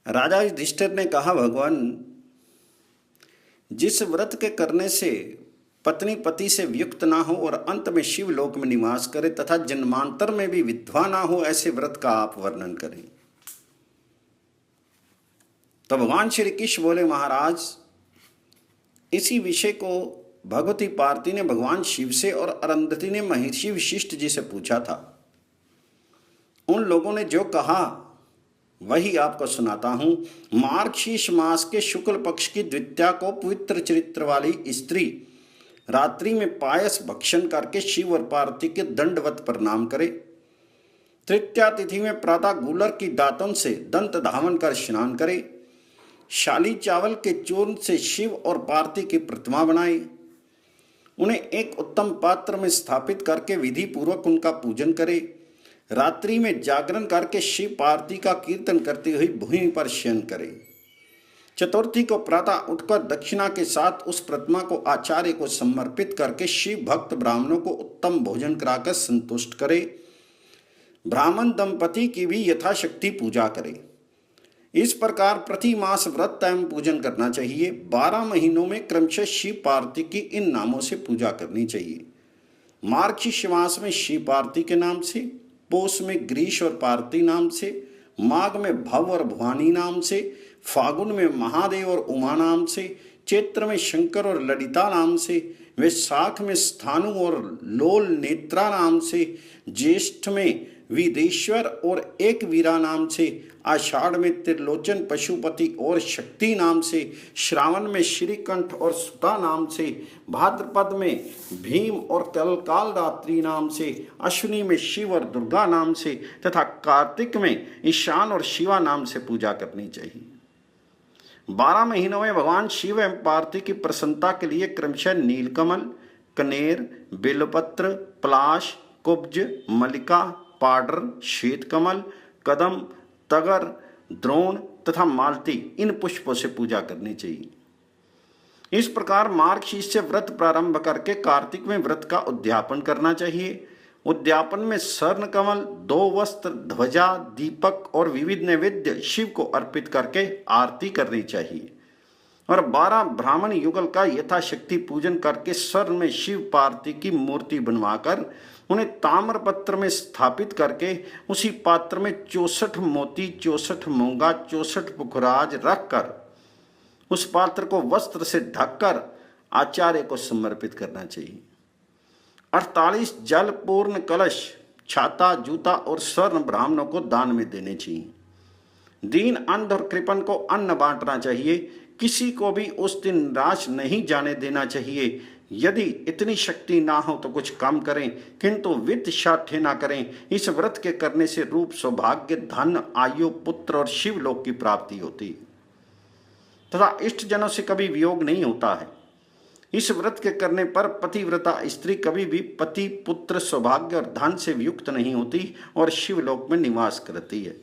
राजा युधिष्ठिर ने कहा, भगवान, जिस व्रत के करने से पत्नी पति से वियुक्त ना हो और अंत में शिव लोक में निवास करे तथा जन्मांतर में भी विधवा ना हो, ऐसे व्रत का आप वर्णन करें। तो भगवान श्री कृष्ण बोले, महाराज, इसी विषय को भगवती पार्वती ने भगवान शिव से और अरुंधति ने महर्षि वशिष्ठ जी से पूछा था। उन लोगों ने जो कहा वही आपको सुनाता हूं। मार्गशीर्ष मास के शुक्ल पक्ष की द्वितीया को पवित्र चरित्र वाली स्त्री रात्रि में पायस भक्षण करके शिव और पार्वती के दंडवत प्रणाम करे। तृतीया तिथि में प्रातः गूलर की दातुन से दंत धावन कर स्नान करे। शाली चावल के चूर्ण से शिव और पार्वती की प्रतिमा बनाए। उन्हें एक उत्तम पात्र में स्थापित करके विधि पूर्वक उनका पूजन करे। रात्रि में जागरण करके शिव पार्वती का कीर्तन करते हुए भूमि पर शयन करे। चतुर्थी को प्रातः उठकर दक्षिणा के साथ उस प्रतिमा को आचार्य को समर्पित करके शिव भक्त ब्राह्मणों को उत्तम भोजन कराकर संतुष्ट करे। ब्राह्मण दंपति की भी यथाशक्ति पूजा करे। इस प्रकार प्रति मास व्रत एवं पूजन करना चाहिए। 12 महीनों में क्रमशः शिव पार्वती की इन नामों से पूजा करनी चाहिए। मार्गशीर्ष मास में शिव पार्वती के नाम से, पोष में ग्रीश और पार्वती नाम से, माघ में भव और भवानी नाम से, फागुन में महादेव और उमा नाम से, चैत्र में शंकर और ललिता नाम से, वैशाख में स्थानु और लोल नेत्रा नाम से, ज्येष्ठ में विदेश्वर और एक वीरा नाम से, आषाढ़ में त्रिलोचन पशुपति और शक्ति नाम से, श्रावण में श्रीकंठ और सुता नाम से, भाद्रपद में भीम और कलकाल रात्रि नाम से, अश्विनी में शिव और दुर्गा नाम से तथा कार्तिक में ईशान और शिवा नाम से पूजा करनी चाहिए। 12 महीनों में भगवान शिव एवं पार्वती की प्रसन्नता के लिए क्रमशः नीलकमल, कनेर, बेलपत्र, पलाश, कुब्ज, मल्लिका, पाडर, श्वेत कमल, कदम, तगर, द्रोण तथा मालती, इन पुष्पों से पूजा करनी चाहिए। इस प्रकार मार्गशीर्ष से व्रत प्रारंभ करके कार्तिक में व्रत का उद्यापन करना चाहिए। उद्यापन में स्वर्ण कमल, 2 वस्त्र, ध्वजा, दीपक और विविध नैवेद्य शिव को अर्पित करके आरती करनी चाहिए और 12 ब्राह्मण युगल का यथाशक्ति पूजन करके स्वर्ण में शिव पार्वती की मूर्ति बनवाकर उन्हें ताम्रपत्र में स्थापित करके उसी पात्र में 64 मोती, 64 मूंगा, 64 पुखराज रखकर उस पात्र को वस्त्र से ढककर आचार्य को समर्पित करना चाहिए। 48 जल पूर्ण कलश, छाता, जूता और स्वर्ण ब्राह्मणों को दान में देने चाहिए। दीन, अंध और कृपण को अन्न बांटना चाहिए। किसी को भी उस दिन निराश नहीं जाने देना चाहिए। यदि इतनी शक्ति ना हो तो कुछ कम करें, किंतु वित्त शाठ्य ना करें। इस व्रत के करने से रूप, सौभाग्य, धन, आयु, पुत्र और शिवलोक की प्राप्ति होती है तथा इष्ट जनों से कभी वियोग नहीं होता है। इस व्रत के करने पर पतिव्रता स्त्री कभी भी पति, पुत्र, सौभाग्य और धन से वियुक्त नहीं होती और शिवलोक में निवास करती है।